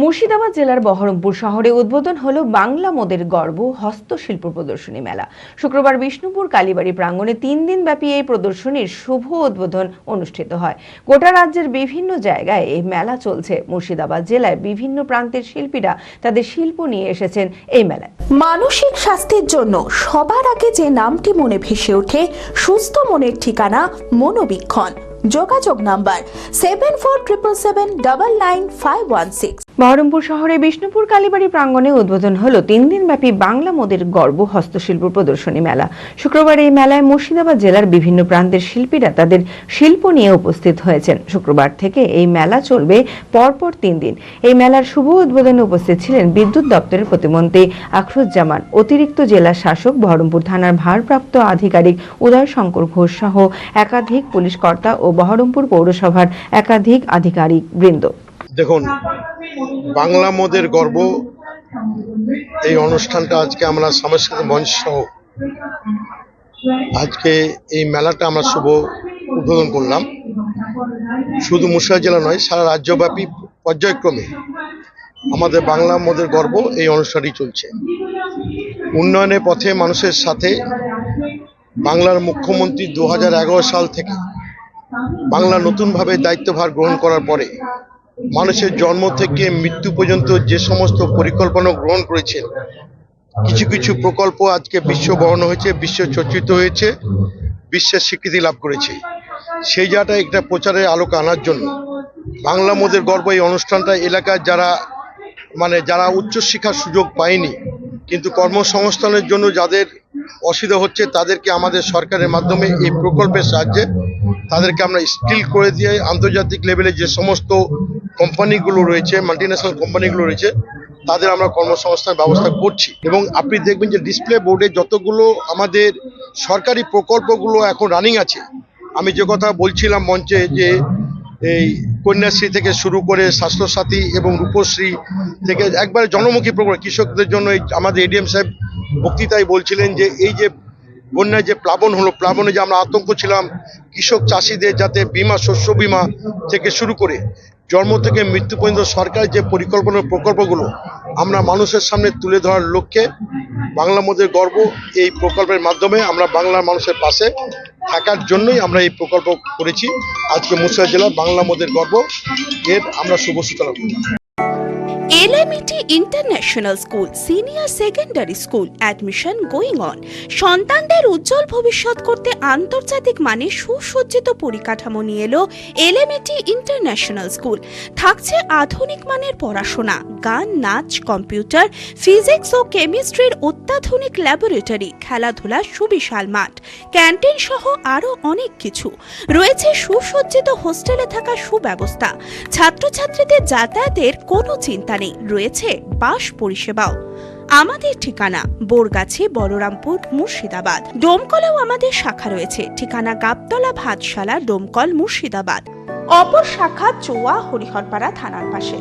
মুর্শিদাবাদ জেলার বহরমপুর শহরে উদ্বোধন হলো বাংলা মোদের গর্ব হস্তশিল্প প্রদর্শনী মেলা। শুক্রবার বিষ্ণুপুর কালীবাড়ি প্রাঙ্গণে 3 দিন ব্যাপী এই প্রদর্শনীর শুভ উদ্বোধন অনুষ্ঠিত হয়। গোটা রাজ্যের বিভিন্ন জায়গায় এই মেলা চলছে। মুর্শিদাবাদ জেলায় বিভিন্ন প্রান্তের শিল্পীরা তাদের শিল্প নিয়ে এসেছেন এই মেলায়। মানসিক স্বাস্থ্যের জন্য সবার আগে যে নামটি মনে ভেসে ওঠে, সুস্থ মনের ঠিকানা মনোবীক্ষণ। যোগাযোগ নাম্বার 7477799516। বহরমপুর শহরে বিষ্ণুপুর কালীবাড়ি প্রাঙ্গণে উদ্বোধন হলো 3 দিন ব্যাপী বাংলা মোদের গর্ব হস্তশিল্প প্রদর্শনী মেলা। শুক্রবার এই মেলায় মুর্শিদাবাদ জেলার বিভিন্ন প্রান্তের শিল্পীরা তাদের শিল্প নিয়ে উপস্থিত হয়েছেন। শুক্রবার থেকে এই মেলা চলবে পরপর 3 দিন। এই মেলার শুভ উদ্বোধনে উপস্থিত ছিলেন বিদ্যুৎ দপ্তরের প্রতিমন্ত্রী আখরুজ্জামান, অতিরিক্ত জেলা শাসক, বহরমপুর থানার ভারপ্রাপ্ত আধিকারিক উদয় শঙ্কর ঘোষ সহ একাধিক পুলিশ কর্তা ও বহরমপুর পৌরসভার একাধিক আধিকারিক বৃন্দ। দেখুন, বাংলা মোদের গর্ব এই অনুষ্ঠানটা আজকে আমরা সাংস্কৃতিক মঞ্চ সহ আজকে এই মেলাটা আমরা শুভ উদ্বোধন করলাম। শুধু মুর্শিদাবাদ জেলা নয়, সারা রাজ্যব্যাপী পর্যায়ক্রমে আমাদের বাংলা মোদের গর্ব এই অনুষ্ঠানটি চলছে। উন্নয়নের পথে মানুষের সাথে বাংলার মুখ্যমন্ত্রী 2011 সাল থেকে বাংলা নতুনভাবে দায়িত্বভার গ্রহণ করার পরে মানুষের জন্ম থেকে মৃত্যু পর্যন্ত যে সমস্ত পরিকল্পনা গ্রহণ করেছেন, কিছু কিছু প্রকল্প আজকে বিশ্ব বরণ হয়েছে, বিশ্ব চর্চিত হয়েছে, বিশ্বের স্বীকৃতি লাভ করেছে। সেই জায়গাটা একটা প্রচারের আলোকে আনার জন্য বাংলা মোদের গর্ব এই অনুষ্ঠানটা এলাকার যারা উচ্চশিক্ষার সুযোগ পায়নি কিন্তু কর্মসংস্থানের জন্য যাদের অসুবিধা হচ্ছে, তাদেরকে আমাদের সরকারের মাধ্যমে এই প্রকল্পের সাহায্যে তাদেরকে আমরা স্কিল করে দিয়ে আন্তর্জাতিক লেভেলে যে সমস্ত কোম্পানিগুলো রয়েছে, মাল্টিন্যাশনাল কোম্পানিগুলো রয়েছে, তাদের আমরা কর্মসংস্থানের ব্যবস্থা করছি। এবং আপনি দেখবেন যে ডিসপ্লে বোর্ডে যতগুলো আমাদের সরকারি প্রকল্পগুলো এখন রানিং আছে, আমি যে কথা বলছিলাম মঞ্চে, যে এই কন্যাশ্রী থেকে শুরু করে স্বাস্থ্যসাথী এবং রূপশ্রী থেকে একবারে জনমুখী প্রকল্প কৃষকদের জন্য, আমাদের এডিএম সাহেব বক্তৃতায় বলছিলেন যে এই যে বন্যায় যে প্লাবন হলো, প্লাবনে যে আমরা আতঙ্ক ছিলাম, কৃষক চাষিদের যাতে বীমা, শস্য বীমা থেকে শুরু করে জন্ম থেকে মৃত্যু পর্যন্ত সরকার যে পরিকল্পনা প্রকল্পগুলো আমরা মানুষের সামনে তুলে ধরার লক্ষ্যে বাংলা মোদের গর্ব এই প্রকল্পের মাধ্যমে আমরা বাংলার মানুষের পাশে থাকার জন্যই আমরা এই প্রকল্প করেছি। আজকে মুর্শিদাবাদ জেলা বাংলা মোদের গর্ব এর আমরা শুভ সূচনা করি। LMET International School Senior Secondary School admission going on. সন্তানদের উজ্জ্বল ভবিষ্যৎ করতে আন্তর্জাতিক মানের সুসজ্জিত পরিকাঠামো নিয়ে এলো LMET International School। থাকছে আধুনিক মানের পড়াশোনা, গান, নাচ, কম্পিউটার, ফিজিক্স ও কেমিস্ট্রির অত্যাধুনিক ল্যাবরেটরি, খেলাধুলার সুবিশাল মাঠ, ক্যান্টিন সহ আরও অনেক কিছু রয়েছে। সুসজ্জিত হোস্টেলে থাকা সুব্যবস্থা, ছাত্রছাত্রীদের যাতায়াতের কোনো চিন্তা নেই, রয়েছে বাস পরিষেবাও। আমাদের ঠিকানা বোরগাছি, বলরামপুর, মুর্শিদাবাদ। ডোমকলেও আমাদের শাখা রয়েছে। ঠিকানা গাবতলা ভাতশালা, ডোমকল, মুর্শিদাবাদ। অপর শাখা চোয়া, হরিহরপাড়া থানার পাশে।